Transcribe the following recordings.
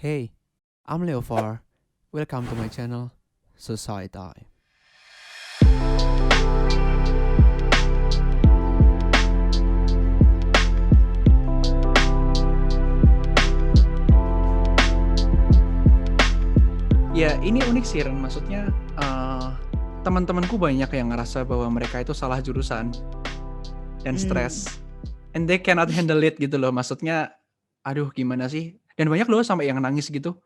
Hey, I'm Leofar. Welcome to my channel, Society. Ya, ini unik sih, Ren. Maksudnya, teman-temanku banyak yang ngerasa bahwa mereka itu salah jurusan dan stres, and they cannot handle it gitu loh. Maksudnya, aduh gimana sih? Dan banyak loh sampai yang nangis gitu,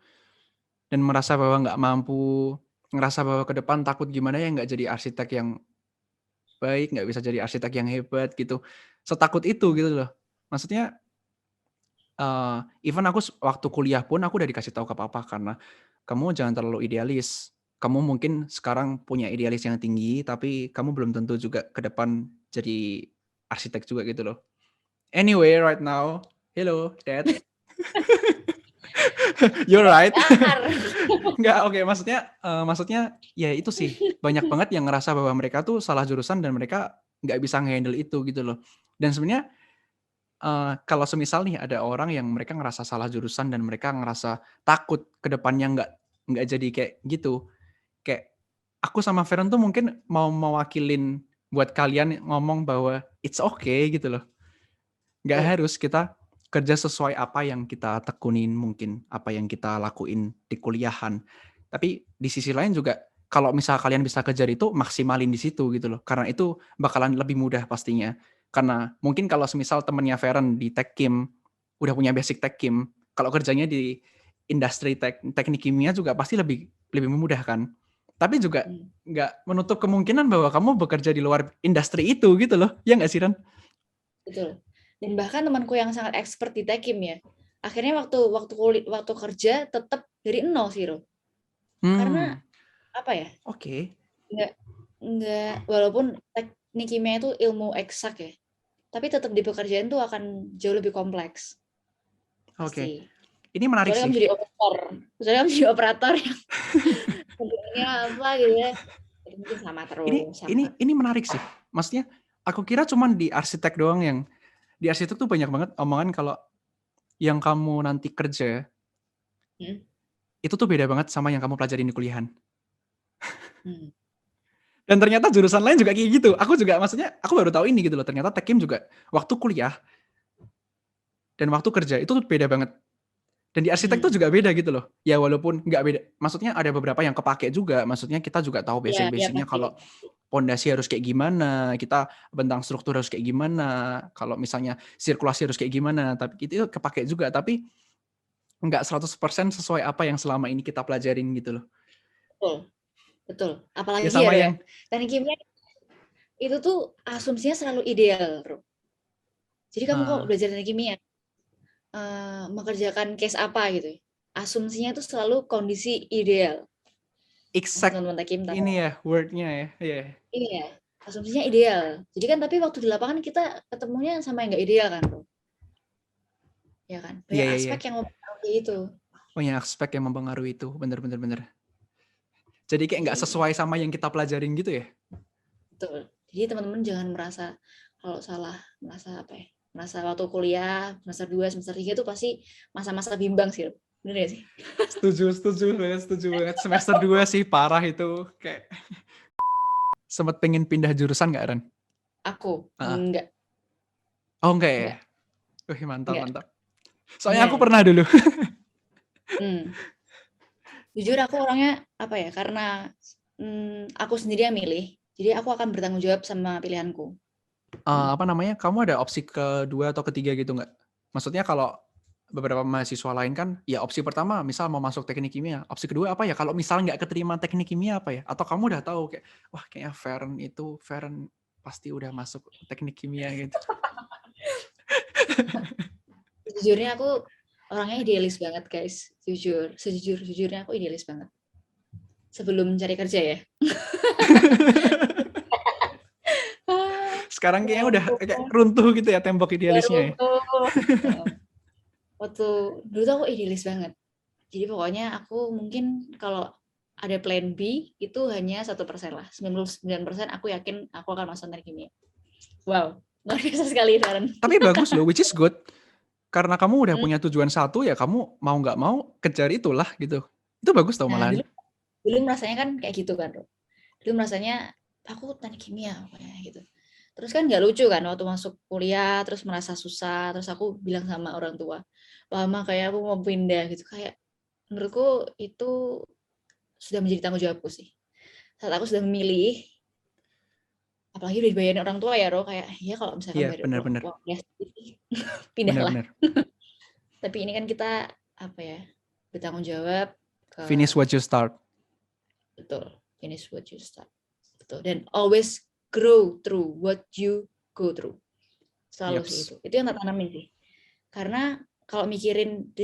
dan merasa bahwa nggak mampu, ngerasa bahwa ke depan takut gimana ya nggak jadi arsitek yang baik, nggak bisa jadi arsitek yang hebat gitu. Setakut itu gitu loh. Maksudnya, even aku waktu kuliah pun aku udah dikasih tahu ke papa karena, "Kamu jangan terlalu idealis. Kamu mungkin sekarang punya idealis yang tinggi, tapi kamu belum tentu juga ke depan jadi arsitek juga," gitu loh. Anyway, right now, hello dad. You're right. Dar. Nggak, oke, maksudnya ya itu sih, banyak banget yang ngerasa bahwa mereka tuh salah jurusan dan mereka nggak bisa nge-handle itu gitu loh. Dan sebenarnya, kalau semisal nih ada orang yang mereka ngerasa salah jurusan dan mereka ngerasa takut ke depannya nggak jadi kayak gitu, kayak aku sama Feren tuh mungkin mau mewakilin buat kalian ngomong bahwa it's okay gitu loh. Nggak Betul. harus kita kerja sesuai apa yang kita tekunin mungkin, apa yang kita lakuin di kuliahan. Tapi di sisi lain juga kalau misal kalian bisa kejar itu, maksimalin di situ gitu loh. Karena itu bakalan lebih mudah pastinya. Karena mungkin kalau semisal temennya Feren di Tekkim, udah punya basic Tekkim, kalau kerjanya di industri teknik kimia juga pasti lebih lebih memudahkan. Tapi juga nggak menutup kemungkinan bahwa kamu bekerja di luar industri itu gitu loh. Ya nggak sih, Ren? Betul. Dan bahkan temanku yang sangat expert di Tekim ya, akhirnya waktu kerja tetap dari nol sih, Ro. Karena apa ya? Oke. Nggak walaupun teknik kimia itu ilmu eksak ya, tapi tetap di pekerjaan tuh akan jauh lebih kompleks. Oke. Pasti. Ini menarik Kecuali sih. kamu jadi operator. Kecuali kamu jadi operator yang bentuknya apa gitu ya. Itu mungkin sama terus, sama. Ini menarik sih. Maksudnya aku kira cuman di arsitek doang yang di arsitek tuh banyak banget omongan kalau yang kamu nanti kerja Hmm. itu tuh beda banget sama yang kamu pelajarin di kuliahan. Hmm. Dan ternyata jurusan lain juga kayak gitu. Aku juga maksudnya aku baru tahu ini gitu loh. Ternyata Tekkim juga waktu kuliah dan waktu kerja itu tuh beda banget. Dan di arsitek tuh juga beda gitu loh. Ya walaupun nggak beda, maksudnya ada beberapa yang kepake juga. Maksudnya kita juga tahu Iya, iya basic-basicnya pasti. kalau pondasi harus kayak gimana, kita bentang struktur harus kayak gimana, kalau misalnya sirkulasi harus kayak gimana, tapi itu kepake juga, tapi nggak 100% sesuai apa yang selama ini kita pelajarin gitu loh. Betul, betul. Ya Apalagi ya, sama Ro, ya. yang Teknik kimia itu tuh asumsinya selalu ideal, Ro. Jadi kamu kok belajar teknik kimia, mengerjakan case apa gitu ya, asumsinya tuh selalu kondisi ideal. Mungkin exact teman-teman Tekim tahu. ini ya wordnya ya. Yeah. Iya, asumsinya ideal. Jadi kan tapi waktu di lapangan kita ketemunya sama yang nggak ideal kan, Ro. Ya kan? Iya, Banyak iya, iya. aspek yang mempengaruhi itu. Banyak aspek yang mempengaruhi itu, bener. Jadi kayak nggak Jadi, sesuai sama yang kita pelajarin gitu ya. betul. Jadi teman-teman jangan merasa kalau salah, merasa apa ya? Merasa waktu kuliah, semester 2, semester 3 itu pasti masa-masa bimbang sih. Bener gak sih? Setuju banget. Semester 2 sih parah itu, kayak sempet pengen pindah jurusan nggak, Ren? Aku Ah. enggak, Oh enggak ya? enggak, Wih, mantap. enggak. Soalnya aku Gimana nih? pernah dulu. Jujur aku orangnya apa ya? Karena aku sendiri yang milih, jadi aku akan bertanggung jawab sama pilihanku. Apa namanya, kamu ada opsi kedua atau ketiga gitu nggak? Maksudnya kalau beberapa mahasiswa lain kan, ya opsi pertama misal mau masuk teknik kimia, opsi kedua apa ya? Kalau misal nggak keterima teknik kimia apa ya? Atau kamu udah tahu kayak, wah kayaknya Feren pasti udah masuk teknik kimia gitu. Sejujurnya aku orangnya idealis banget guys, sejujurnya aku idealis banget. Sebelum mencari kerja ya. Sekarang kayaknya udah kayak runtuh gitu ya tembok idealisnya ya. Waktu dulu tuh aku idealis banget. Jadi pokoknya aku mungkin kalau ada plan B itu hanya 1% lah. 99% aku yakin aku akan masuk teknik kimia. Wow, luar biasa sekali Darren. Tapi bagus loh, which is good. karena kamu udah Hmm. punya tujuan satu ya kamu mau nggak mau kejar itulah gitu. Itu bagus tau Nah, malahan. dulu merasanya kan kayak gitu kan, Bro. Dulu merasanya aku teknik kimia pokoknya gitu. Terus kan nggak lucu kan waktu masuk kuliah terus merasa susah, terus aku bilang sama orang tua, lama kayak aku mau pindah gitu. Kayak menurutku itu sudah menjadi tanggung jawabku sih. Saat aku sudah memilih, apalagi udah dibayarin orang tua ya, Ro, kayak ya kalau misalkan Iya, bayar benar-benar. uang kuliah sendiri, pindahlah. Benar-benar. Tapi ini kan kita apa ya, bertanggung jawab ke Finish what you start. betul, finish what you start. Betul. Dan always grow through what you go through. Selalu sih Yaps. itu. Itu yang tak tanamin sih. Karena kalau mikirin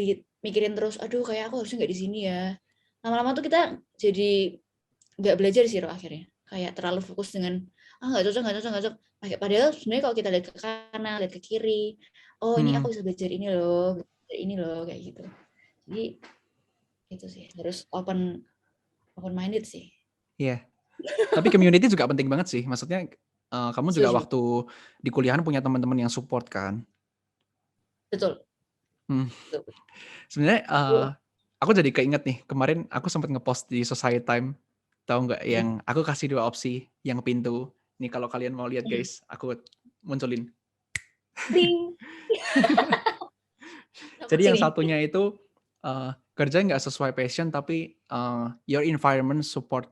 terus, aduh kayak aku harusnya nggak di sini ya. Lama-lama tuh kita jadi nggak belajar sih Ro, akhirnya. Kayak terlalu fokus dengan nggak cocok. Padahal sebenarnya kalau kita lihat ke kanan, lihat ke kiri, oh ini aku bisa belajar ini loh, kayak gitu. Jadi itu sih harus open minded sih. Iya. Tapi community juga penting banget sih. Maksudnya kamu juga Setuju. waktu di kuliahan punya teman-teman yang support kan. Betul. Betul. Sebenarnya Betul. aku jadi keinget nih, kemarin aku sempat ngepost di Society Time, tahu nggak yang aku kasih 2 opsi, yang pintu. Nih kalau kalian mau lihat guys, aku munculin. Ding. Apa Jadi sih yang nih? satunya itu kerja nggak sesuai passion tapi your environment support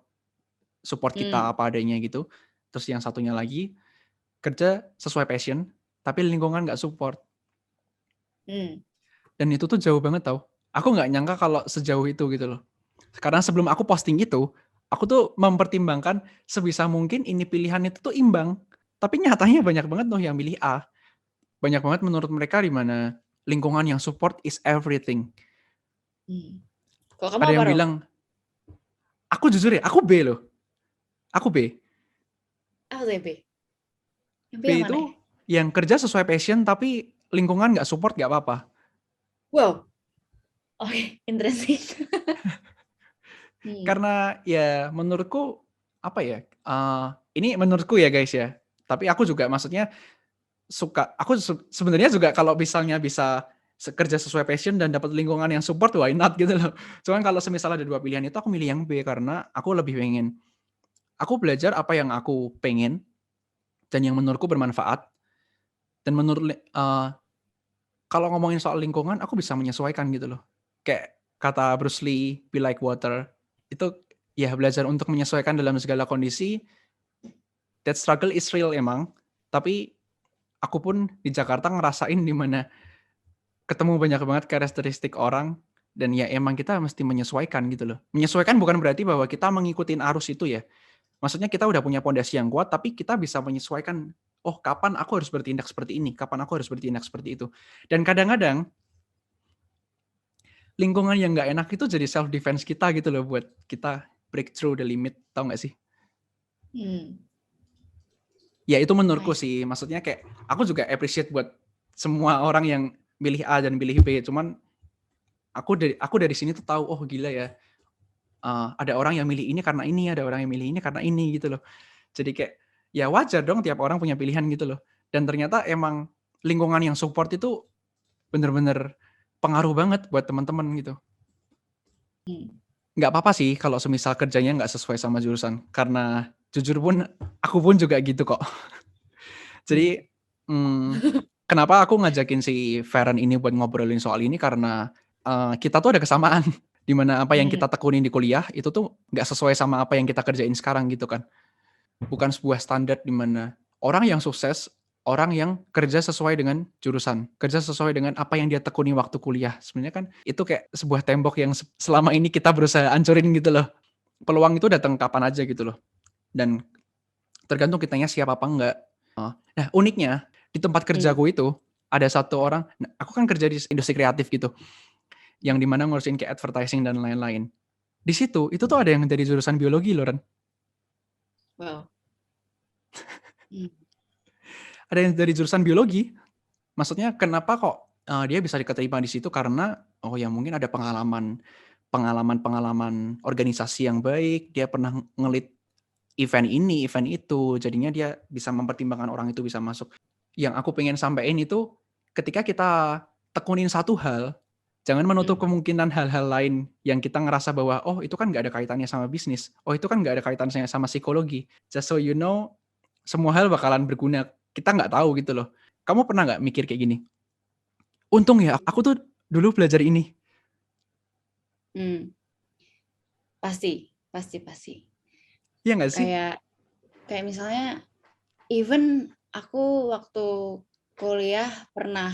kita apa adanya gitu. Terus yang satunya lagi kerja sesuai passion tapi lingkungan nggak support. Dan itu tuh jauh banget tau. Aku nggak nyangka kalau sejauh itu gitu loh. Karena sebelum aku posting itu, aku tuh mempertimbangkan sebisa mungkin ini pilihan itu tuh imbang. Tapi nyatanya banyak banget loh yang milih A. Banyak banget menurut mereka di mana lingkungan yang support is everything. Kalau kamu Ada apa, yang Ro? bilang, aku jujur ya, aku B loh. Aku B. Apa tuh B? Yang B B yang mana ya? itu yang kerja sesuai passion tapi lingkungan nggak support nggak apa-apa. Wow. Oke, interesting. Karena ya menurutku apa ya? Ini menurutku ya guys ya. Tapi aku juga maksudnya suka. Aku sebenarnya juga kalau misalnya bisa kerja sesuai passion dan dapat lingkungan yang support, why not gitu loh. Cuman kalau semisal ada 2 pilihan itu aku milih yang B karena aku lebih pengen. Aku belajar apa yang aku pengen dan yang menurutku bermanfaat. Dan kalau ngomongin soal lingkungan, aku bisa menyesuaikan gitu loh. Kayak kata Bruce Lee, be like water. Itu ya belajar untuk menyesuaikan dalam segala kondisi. That struggle is real emang. Tapi aku pun di Jakarta ngerasain di mana ketemu banyak banget karakteristik orang. Dan ya emang kita mesti menyesuaikan gitu loh. Menyesuaikan bukan berarti bahwa kita mengikuti arus itu ya. Maksudnya kita udah punya pondasi yang kuat, tapi kita bisa menyesuaikan, oh kapan aku harus bertindak seperti ini, kapan aku harus bertindak seperti itu. Dan kadang-kadang lingkungan yang nggak enak itu jadi self defense kita gitu loh buat kita break through the limit, tau nggak sih? Ya itu menurutku sih, maksudnya kayak aku juga appreciate buat semua orang yang milih A dan milih B, cuman aku dari sini tuh tahu, oh gila ya, ada orang yang milih ini karena ini, ada orang yang milih ini karena ini gitu loh. Jadi kayak ya wajar dong tiap orang punya pilihan gitu loh. Dan ternyata emang lingkungan yang support itu bener-bener pengaruh banget buat teman-teman gitu. Nggak apa-apa sih kalau semisal kerjanya nggak sesuai sama jurusan. Karena jujur pun aku pun juga gitu kok. Jadi kenapa aku ngajakin si Feren ini buat ngobrolin soal ini karena kita tuh ada kesamaan. Dimana apa yang kita tekunin di kuliah itu tuh nggak sesuai sama apa yang kita kerjain sekarang gitu kan. Bukan sebuah standar dimana orang yang sukses, orang yang kerja sesuai dengan jurusan, kerja sesuai dengan apa yang dia tekuni waktu kuliah. Sebenarnya kan itu kayak sebuah tembok yang selama ini kita berusaha hancurin gitu loh. Peluang itu datang kapan aja gitu loh. Dan tergantung kitanya siap apa enggak. Nah uniknya di tempat kerjaku itu ada satu orang, aku kan kerja di industri kreatif gitu, yang dimana ngurusin kayak advertising dan lain-lain. Di situ itu tuh ada yang dari jurusan biologi loh Ren. Wow. Ada yang dari jurusan biologi. Maksudnya kenapa kok dia bisa diterima di situ karena oh ya mungkin ada pengalaman organisasi yang baik, dia pernah ngelit event ini, event itu, jadinya dia bisa mempertimbangkan orang itu bisa masuk. Yang aku pengen sampaikan itu ketika kita tekunin satu hal, jangan menutup Hmm. kemungkinan hal-hal lain yang kita ngerasa bahwa, oh itu kan nggak ada kaitannya sama bisnis, oh itu kan nggak ada kaitannya sama psikologi. Just so you know, semua hal bakalan berguna. Kita nggak tahu gitu loh. Kamu pernah nggak mikir kayak gini? Untung ya, aku tuh dulu belajar ini. Hmm. Pasti. Iya nggak sih? Kayak misalnya, even aku waktu kuliah pernah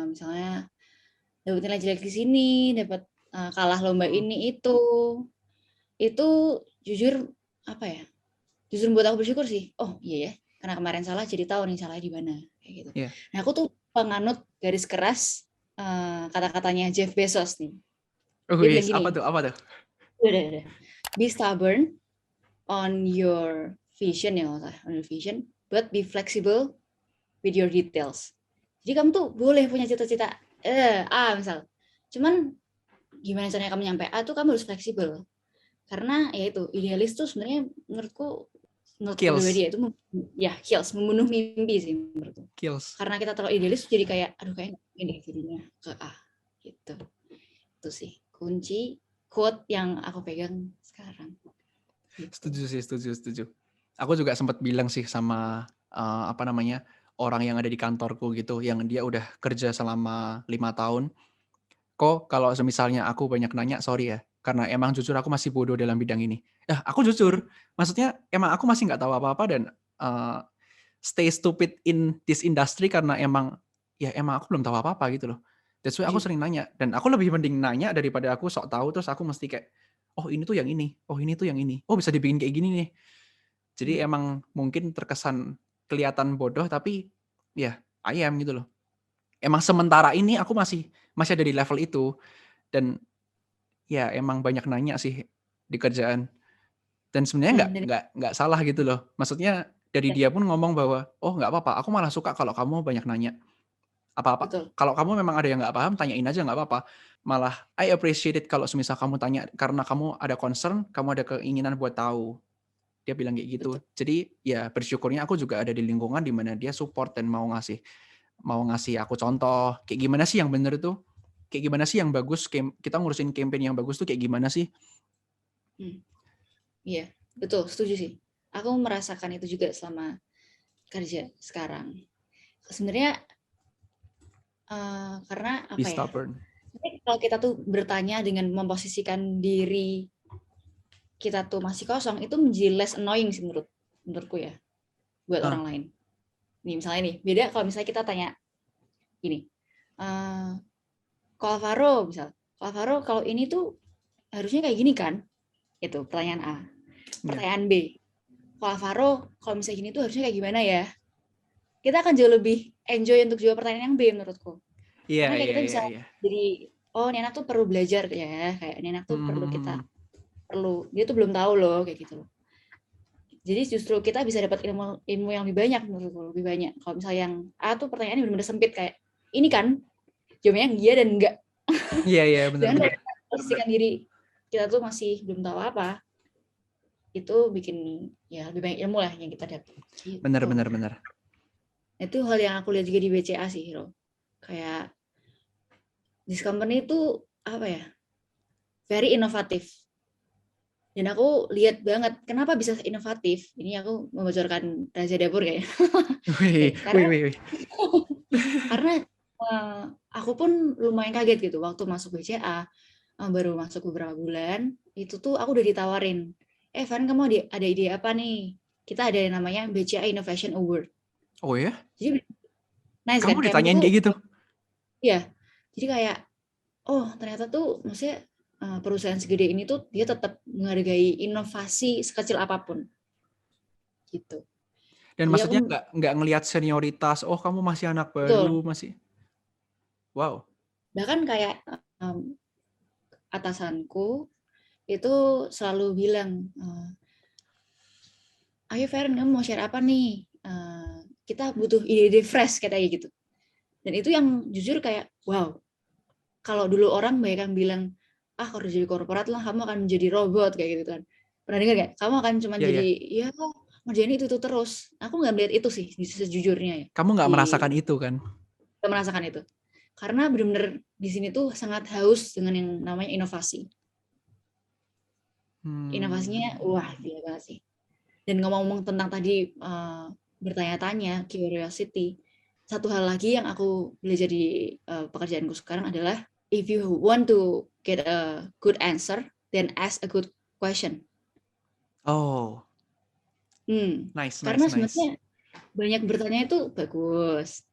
misalnya dapat nilai jelek di sini, dapat kalah lomba ini itu jujur apa ya? Justru membuat aku bersyukur sih. Oh iya ya, karena kemarin salah jadi tahu nih salahnya di mana kayak gitu. Iya. Nah aku tuh penganut garis keras kata-katanya Jeff Bezos nih. Dia bilang gini. Apa tuh? Udah. Be stubborn on your vision but be flexible with your details. Jadi kamu tuh boleh punya cita-cita A misal. Cuman gimana caranya kamu nyampe A tuh kamu harus fleksibel. Karena ya itu idealis tuh sebenarnya menurutku pribadi itu kills, membunuh mimpi sih menurutku. Kills. Karena kita terlalu idealis jadi kayak aduh kayak ini jadinya ke A gitu. Itu sih kunci quote yang aku pegang sekarang. Setuju. Aku juga sempat bilang sih sama orang yang ada di kantorku gitu, yang dia udah kerja selama 5 tahun. Kok kalau misalnya aku banyak nanya, sorry ya, karena emang jujur aku masih bodoh dalam bidang ini. Aku jujur, maksudnya emang aku masih nggak tahu apa-apa dan stay stupid in this industry karena emang aku belum tahu apa-apa gitu loh. That's why aku sering nanya, dan aku lebih mending nanya daripada aku sok tahu terus aku mesti kayak, oh ini tuh yang ini, oh ini tuh yang ini, oh bisa dibikin kayak gini nih. Jadi emang mungkin terkesan kelihatan bodoh tapi ya I am gitu loh. Emang sementara ini aku masih ada di level itu dan ya emang banyak nanya sih di kerjaan. Dan sebenarnya nggak salah gitu loh. Maksudnya dari dia pun ngomong bahwa oh nggak apa-apa, aku malah suka kalau kamu banyak nanya. Apa-apa. Betul. Kalau kamu memang ada yang nggak paham, tanyain aja nggak apa-apa. Malah I appreciate it kalau semisal kamu tanya karena kamu ada concern, kamu ada keinginan buat tahu. Dia bilang kayak gitu. Betul. Jadi ya bersyukurnya aku juga ada di lingkungan di mana dia support dan mau ngasih aku contoh kayak gimana sih yang bener tuh, kayak gimana sih yang bagus, kita ngurusin campaign yang bagus tuh kayak gimana sih. Iya, betul, setuju sih. Aku merasakan itu juga selama kerja sekarang. Sebenarnya karena apa Be ya? stubborn. Kalau kita tuh bertanya dengan memposisikan diri kita tuh masih kosong, itu menjadi less annoying sih menurutku ya, buat orang lain. Nih misalnya nih, beda kalau misalnya kita tanya gini, kalau Alvaro kalau ini tuh harusnya kayak gini kan? Itu pertanyaan A. Pertanyaan B, kalau Alvaro kalau misalnya gini tuh harusnya kayak gimana ya? Kita akan jauh lebih enjoy untuk jawab pertanyaan yang B menurutku. Karena kayak kita bisa jadi, oh ini anak tuh perlu belajar ya, kayak ini anak tuh dia tuh belum tahu loh kayak gitu loh. Jadi justru kita bisa dapat ilmu yang lebih banyak menurutku, lebih banyak. Kalau misalnya yang A tuh pertanyaannya benar-benar sempit kayak ini kan, jawabnya yang iya dan enggak. Iya benar. Dan posisikan diri kita tuh masih belum tahu apa, itu bikin ya lebih banyak ilmu lah yang kita dapat. Gitu. Benar. Itu hal yang aku lihat juga di BCA sih, Hiro. Kayak this company itu apa ya? Very inovatif. Dan aku lihat banget kenapa bisa inovatif. Ini aku membocorkan rahasia dapur kayaknya. Karena aku pun lumayan kaget gitu waktu masuk BCA, baru masuk beberapa bulan, itu tuh aku udah ditawarin, Van kamu ada ide apa nih? Kita ada yang namanya BCA Innovation Award. Oh ya? Jadi nice kamu kan? Ditanyain kayak gitu? Iya. Jadi kayak, oh ternyata tuh maksudnya perusahaan segede ini tuh dia tetap menghargai inovasi sekecil apapun. Gitu. Dan jadi maksudnya nggak ngelihat senioritas, oh kamu masih anak baru, masih. Wow. Bahkan kayak atasanku itu selalu bilang, ayo Feren, kamu mau share apa nih? Kita butuh ide-ide fresh katanya gitu. Dan itu yang jujur kayak, wow. Kalau dulu orang banyak yang bilang, kalau jadi korporat lah, kamu akan menjadi robot kayak gitu kan. Pernah dengar nggak? Kamu akan cuma jadi, ya ngerjain itu terus. Aku nggak melihat itu sih sejujurnya ya. Kamu nggak merasakan itu kan? Nggak merasakan itu. Karena benar-benar di sini tuh sangat haus dengan yang namanya inovasi. Inovasinya wah dia banget sih. Dan ngomong-ngomong tentang tadi bertanya-tanya, curiosity, satu hal lagi yang aku belajar di pekerjaanku sekarang adalah if you want to get a good answer, then ask a good question. Oh, nice. Karena sebenarnya banyak bertanya itu bagus.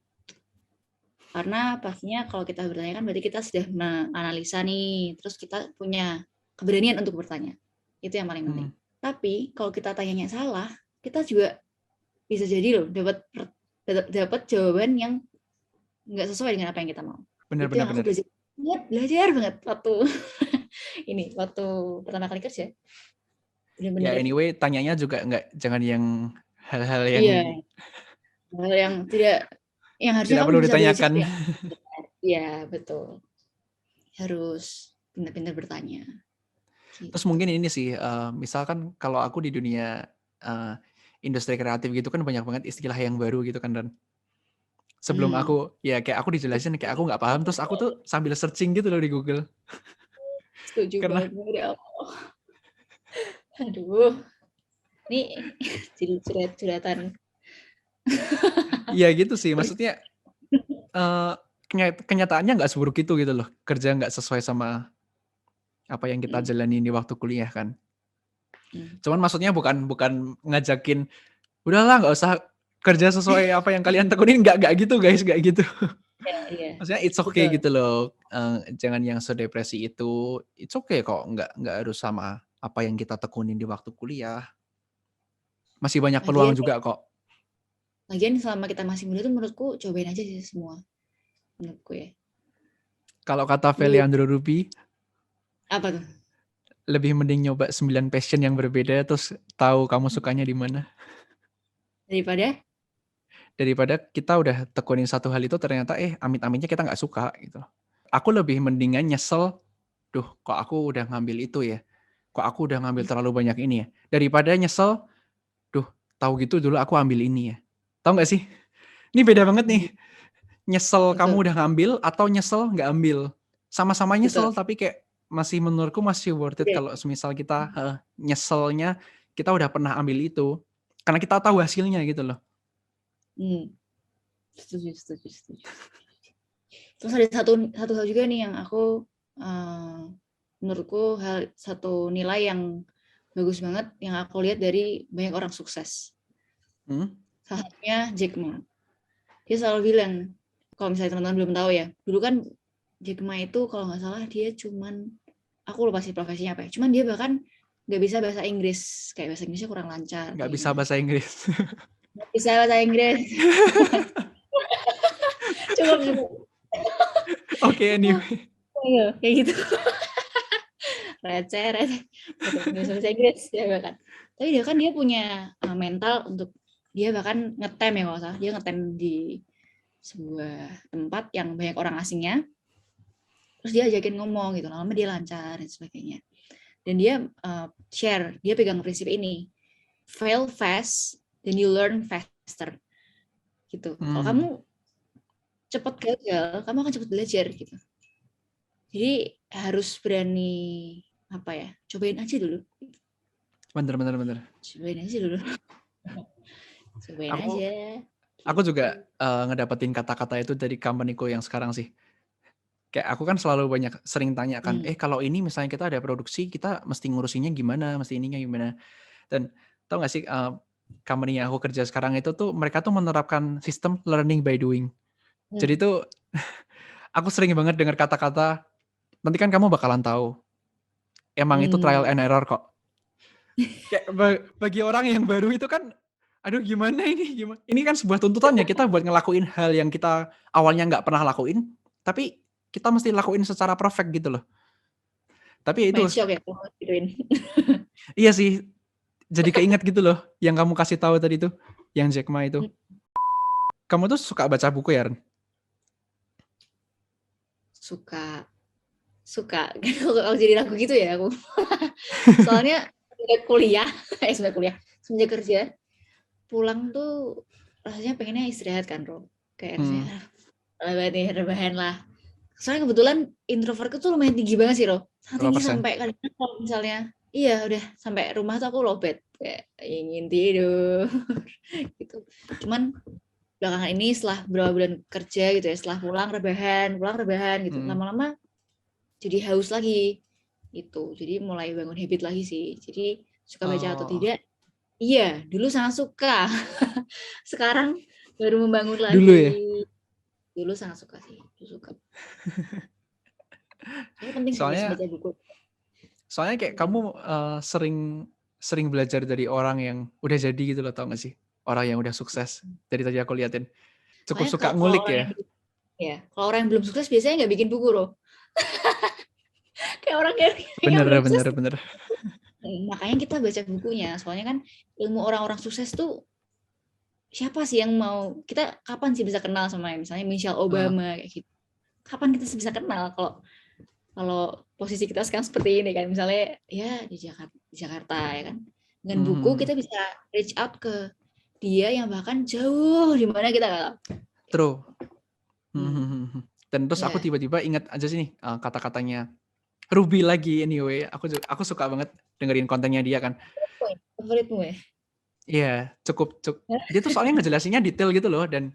Karena pastinya kalau kita bertanya kan berarti kita sudah menganalisa nih, terus kita punya keberanian untuk bertanya. Itu yang paling penting. Tapi kalau kita tanyanya salah, kita juga bisa jadi loh dapat jawaban yang nggak sesuai dengan apa yang kita mau. Itu yang aku belajar banget waktu waktu pertama kali kerja. Bener-bener. Ya anyway, tanyanya juga jangan yang hal-hal yang hal yang yang harusnya tidak perlu ditanyakan. Iya, betul. Harus pintar-pintar bertanya. Terus mungkin ini sih, misalkan kalau aku di dunia industri kreatif gitu kan banyak banget istilah yang baru gitu kan, dan sebelum aku kayak aku dijelasin kayak aku nggak paham, terus aku tuh sambil searching gitu loh di Google. Setuju banget ya Allah. Aduh, ini jadi curhatan. Iya gitu sih, maksudnya kenyataannya nggak seburuk itu gitu loh, kerja nggak sesuai sama apa yang kita jalani di waktu kuliah kan. Cuman maksudnya bukan ngajakin udahlah nggak usah kerja sesuai apa yang kalian tekunin, nggak gitu guys, nggak gitu. Maksudnya it's okay gitu loh, jangan yang sedepresi itu, it's okay kok, nggak harus sama apa yang kita tekunin di waktu kuliah. Masih banyak peluang juga kok. Lagian selama kita masih muda tuh menurutku cobain aja sih semua. Menurutku ya. Kalau kata Feliandro Ruby, apa tuh? Lebih mending nyoba 9 passion yang berbeda terus tahu kamu sukanya di mana. Daripada kita udah tekunin satu hal itu ternyata amit-amitnya kita nggak suka gitu. Aku lebih mendingan nyesel, kok aku udah ngambil itu ya. Kok aku udah ngambil terlalu banyak ini ya. Daripada nyesel, tahu gitu dulu aku ambil ini ya. Tahu nggak sih? Ini beda banget nih. Nyesel kamu udah ngambil atau nyesel nggak ambil. Sama-sama nyesel tapi kayak masih menurutku masih worth it kalau semisal kita nyeselnya kita udah pernah ambil itu. Karena kita tahu hasilnya gitu loh. Setuju. Terus ada satu hal juga nih yang aku menurutku satu nilai yang bagus banget yang aku lihat dari banyak orang sukses. Salah satunya Jack Ma. Dia selalu bilang, kalau misalnya teman-teman belum tahu ya, dulu kan Jack Ma itu kalau nggak salah dia cuman, aku lupa sih profesinya apa ya, cuman dia bahkan nggak bisa bahasa Inggris, kayak bahasa Inggrisnya kurang lancar. Nggak bisa bahasa Inggris. Nggak bisa bahasa Inggris. Coba Oke, anyway. Kayak gitu. receh. Bisa bahasa Inggris ya bahkan. Tapi dia punya mental untuk dia bahkan ngetem ya kalau salah. Dia ngetem di sebuah tempat yang banyak orang asingnya. Terus dia ajakin ngomong gitu, lama dia lancar dan sebagainya. Dan dia share, dia pegang prinsip ini. Fail fast, then you learn faster. Gitu. Kalau kamu cepat gagal, kamu akan cepat belajar gitu. Jadi harus berani cobain aja dulu. Bener. Cobain aja dulu. Cobain aja. Aku juga ngedapetin kata-kata itu dari company-ku yang sekarang sih. Kayak aku kan selalu sering tanya kan, kalau ini misalnya kita ada produksi, kita mesti ngurusinnya gimana, mesti ininya gimana. Dan tau gak sih, company yang aku kerja sekarang itu tuh, mereka tuh menerapkan sistem learning by doing. Jadi tuh, aku sering banget dengar kata-kata, nanti kan kamu bakalan tahu. Emang itu trial and error kok. Kayak bagi orang yang baru itu kan, aduh gimana ini? Ini kan sebuah tuntutannya kita buat ngelakuin hal yang kita awalnya nggak pernah lakuin, tapi kita mesti lakuin secara perfect gitu loh. Tapi itu iya sih, jadi keinget gitu loh yang kamu kasih tahu tadi tuh, yang Jack Ma itu. Kamu tuh suka baca buku ya, Ren? Suka. Kalau jadi lagu gitu ya aku. Soalnya semenjak kerja, pulang tuh rasanya pengennya istirahat kan, Ro. Kayak rasanya rebahan lah. Soalnya kebetulan introvertku tuh lumayan tinggi banget sih, Roh. Sangat Berapa tinggi persen? sampai kadang kalau misalnya, iya udah sampai rumah tuh aku lowbat kayak ingin tidur gitu. Cuman belakangan ini setelah beberapa bulan kerja gitu ya, setelah pulang rebahan gitu, lama-lama jadi haus lagi gitu. Jadi mulai bangun habit lagi sih. Jadi suka baca atau tidak? Iya, dulu sangat suka. Sekarang baru membangun Dulu ya? lagi. Dulu sangat suka sih, suka. Ini penting sih Soalnya baca buku. kayak kamu sering belajar dari orang yang udah jadi gitu loh, tau gak sih? Orang yang udah sukses. Dari tadi aku liatin. Cukup Makanya suka kalau ngulik orang ya. yang kalau orang yang belum sukses biasanya nggak bikin buku loh. Kayak orang yang belum sukses. Bener. Makanya kita baca bukunya. Soalnya kan ilmu orang-orang sukses tuh siapa sih yang mau, kita kapan sih bisa kenal sama misalnya Michelle Obama kayak gitu. Kapan kita bisa kenal kalau posisi kita sekarang seperti ini kan, misalnya ya di Jakarta ya kan. Dengan buku kita bisa reach out ke dia yang bahkan jauh di mana kita nggak tahu. True. Dan terus Ya. aku tiba-tiba ingat aja sih nih kata-katanya Ruby lagi anyway. Aku suka banget dengerin kontennya dia kan. Favoritmu ya? Iya, cukup. Dia tuh soalnya ngejelasinnya detail gitu loh dan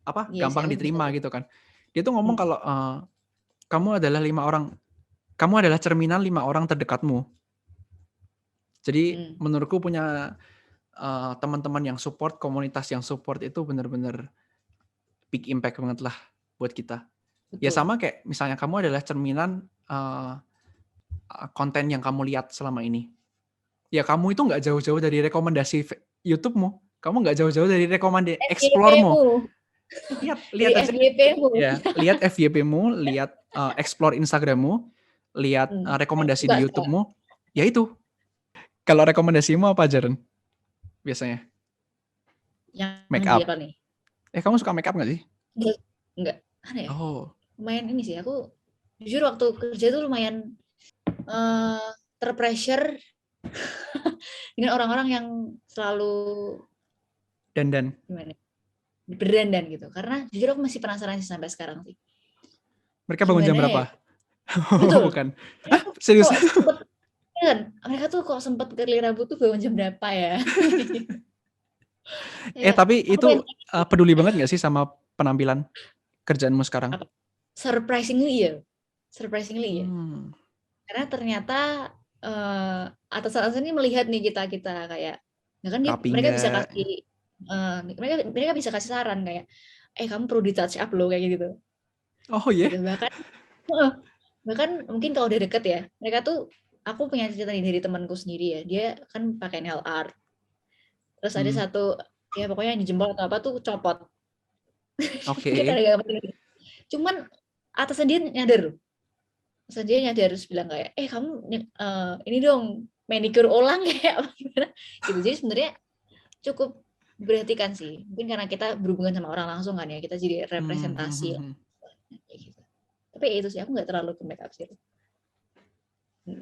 Iya sih, gampang aku diterima bisa. gitu kan. Dia tuh ngomong kalau kamu adalah cerminan 5 orang terdekatmu. Jadi menurutku punya teman-teman yang support, komunitas yang support itu benar-benar big impact banget lah buat kita. Betul. Ya sama kayak misalnya kamu adalah cerminan konten yang kamu lihat selama ini. Ya kamu itu nggak jauh-jauh dari rekomendasi YouTube-mu. Kamu nggak jauh-jauh dari rekomendasi explore-mu. Lihat aja. FYP-mu. Ya, lihat FYP-mu, lihat explore Instagram-mu, lihat rekomendasi di YouTube-mu. Ya itu. Kalau rekomendasimu apa, Jaren? Biasanya? Yang Make di up. apa nih? Kamu suka make up nggak sih? Enggak. Aneh ya? Oh. Lumayan ini sih. Aku jujur waktu kerja tuh lumayan terpressure dengan orang-orang yang selalu Dandan. gimana? Berdandan gitu. Karena jujur aku masih penasaran sih sampai sekarang sih. Mereka bangun jam berapa? Betul. Bukan. Hah? Serius? Mereka tuh kok sempet curly rambut tuh bangun jam berapa ya? Tapi itu peduli banget nggak sih sama penampilan kerjaanmu sekarang? Surprisingly ya. Karena ternyata atasan-atasan ini melihat nih kita kayak, ya kan mereka bisa kasih mereka bisa kasih saran kayak, kamu perlu di touch up loh kayak gitu. Oh iya. Gitu. Bahkan mungkin kalau udah deket ya, mereka tuh, aku punya cerita nih dari temanku sendiri ya, dia kan pakai nail art. Terus ada satu, ya pokoknya yang di jempol atau apa tuh copot. Oke. Cuman atasan dia nyadar loh. Atasan dia nyadar terus bilang kayak, kamu ini dong manicure ulang kayak apa gimana. Gitu. Jadi sebenarnya cukup diperhatikan sih. Mungkin karena kita berhubungan sama orang langsung kan ya, kita jadi representasi. Kayak gitu. Tapi itu sih, aku nggak terlalu ke make up sih.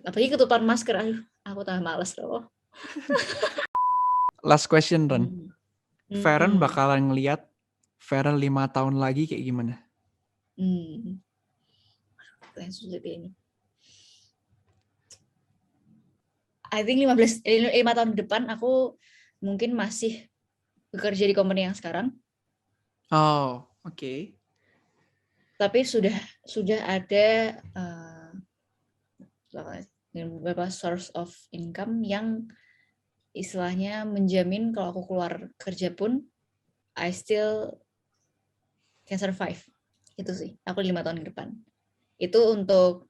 Apalagi ketutupan masker, aduh, aku tambah males loh. Last question, Ren. Feren bakalan ngeliat Feren 5 tahun lagi kayak gimana? Yang sulit ini. I think 5 tahun ke depan aku mungkin masih bekerja di company yang sekarang. Oh, oke. Tapi sudah ada beberapa source of income yang istilahnya menjamin kalau aku keluar kerja pun I still can survive. Itu sih, aku 5 tahun ke depan. Itu untuk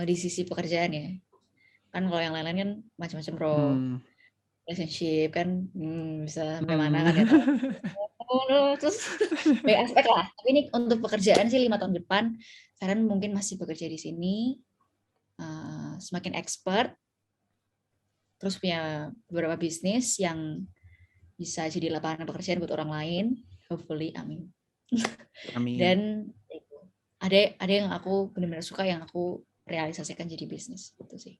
di sisi pekerjaan ya. Kan kalau yang lain-lain kan macam-macam relationship kan bisa sampai mana kan ya. Terus banyak aspek lah. Tapi ini untuk pekerjaan sih 5 tahun ke depan, Feren mungkin masih bekerja di sini, semakin expert, terus punya beberapa bisnis yang bisa jadi lapangan pekerjaan buat orang lain, hopefully, amin. Dan ada yang aku benar-benar suka yang aku realisasikan jadi bisnis, gitu sih.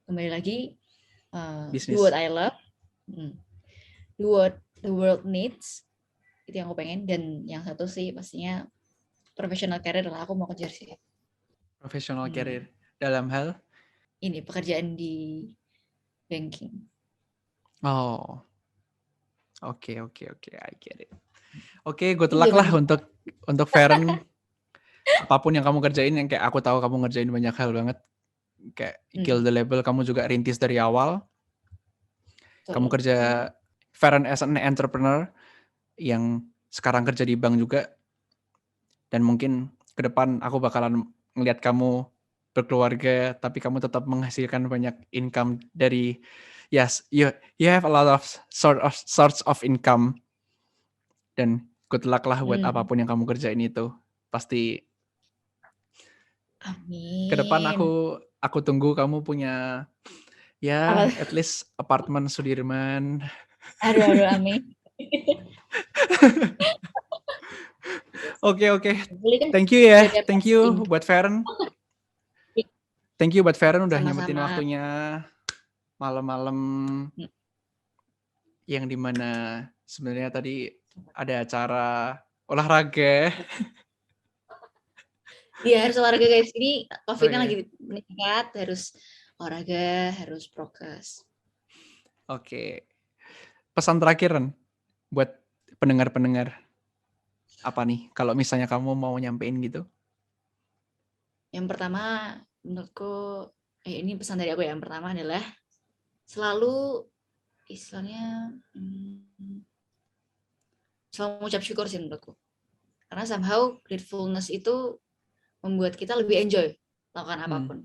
Kembali lagi, do what I love, do what the world needs, itu yang aku pengen. Dan yang satu sih pastinya professional career lah, aku mau kejar sih. Professional career dalam hal? Ini pekerjaan di banking. Oh, oke, I get it. Oke, good Ini luck zaman lah untuk Feren. Apapun yang kamu kerjain, yang kayak aku tahu kamu ngerjain banyak hal banget. Kayak Kill the Label, kamu juga rintis dari awal. Kamu kerja Feren as an entrepreneur yang sekarang kerja di bank juga. Dan mungkin ke depan aku bakalan ngelihat kamu berkeluarga, tapi kamu tetap menghasilkan banyak income dari yes, you have a lot of sorts of income. Dan good luck lah buat apapun yang kamu kerjain itu. Pasti Amin. ke depan aku tunggu kamu punya at least apartemen Sudirman. Aduh, amin. Oke. Kan Thank you ya. jaga Thank you posting. buat Feren. Thank you buat Feren udah Sama-sama. nyempetin waktunya malam-malam yang dimana sebenarnya tadi ada acara olahraga. Iya, harus olahraga guys. Ini COVID kan lagi meningkat, harus olahraga, harus prokes. Oke. Pesan terakhir Ren, buat pendengar-pendengar. Apa nih kalau misalnya kamu mau nyampein gitu? Yang pertama menurutku ini pesan dari aku ya. Yang pertama adalah selalu istilahnya selalu mengucap syukur sih menurutku. Karena somehow gratefulness itu membuat kita lebih enjoy lakukan apapun.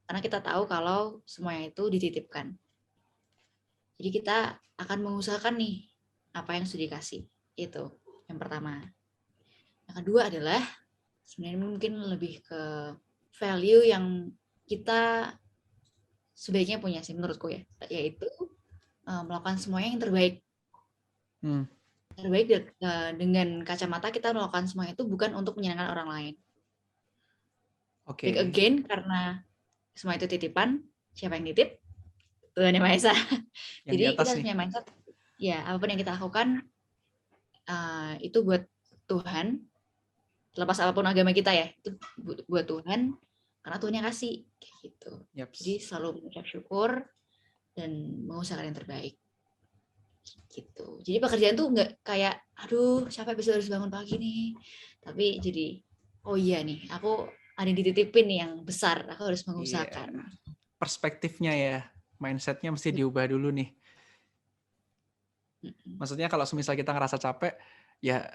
Karena kita tahu kalau semuanya itu dititipkan. Jadi kita akan mengusahakan nih apa yang sudah dikasih. Itu yang pertama. Yang kedua adalah sebenarnya mungkin lebih ke value yang kita sebaiknya punya sih menurutku ya. Yaitu melakukan semuanya yang terbaik. Terbaik dengan kacamata kita melakukan semuanya itu bukan untuk menyenangkan orang lain. Oke. Again, karena semua itu titipan, siapa yang nitip? Tuhan Yang Maha Esa. Jadi kita harus punya mindset, ya apapun yang kita lakukan itu buat Tuhan, terlepas apapun agama kita ya, itu buat Tuhan, karena Tuhan yang kasih, kayak gitu. Jadi selalu mengucap syukur dan mengusahakan yang terbaik. Gitu. Jadi pekerjaan tuh nggak kayak, aduh siapa besok harus bangun pagi nih, tapi jadi, oh iya nih, aku ada yang dititipin nih yang besar, aku harus mengusahakan. Perspektifnya ya, mindsetnya mesti diubah dulu nih. Maksudnya kalau semisal kita ngerasa capek, ya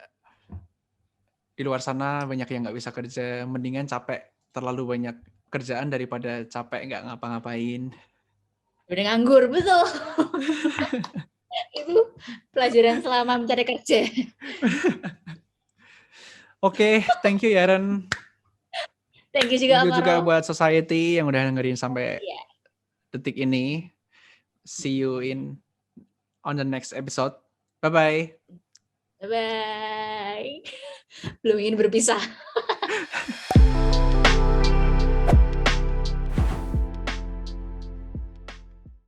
di luar sana banyak yang nggak bisa kerja, mendingan capek terlalu banyak kerjaan daripada capek nggak ngapa-ngapain. Udah nganggur, betul. Itu pelajaran selama mencari kerja. Oke, thank you ya Ren. Thank you juga buat Society yang udah dengerin sampai detik ini. See you on the next episode. Bye-bye. Bye-bye. Belum ingin berpisah.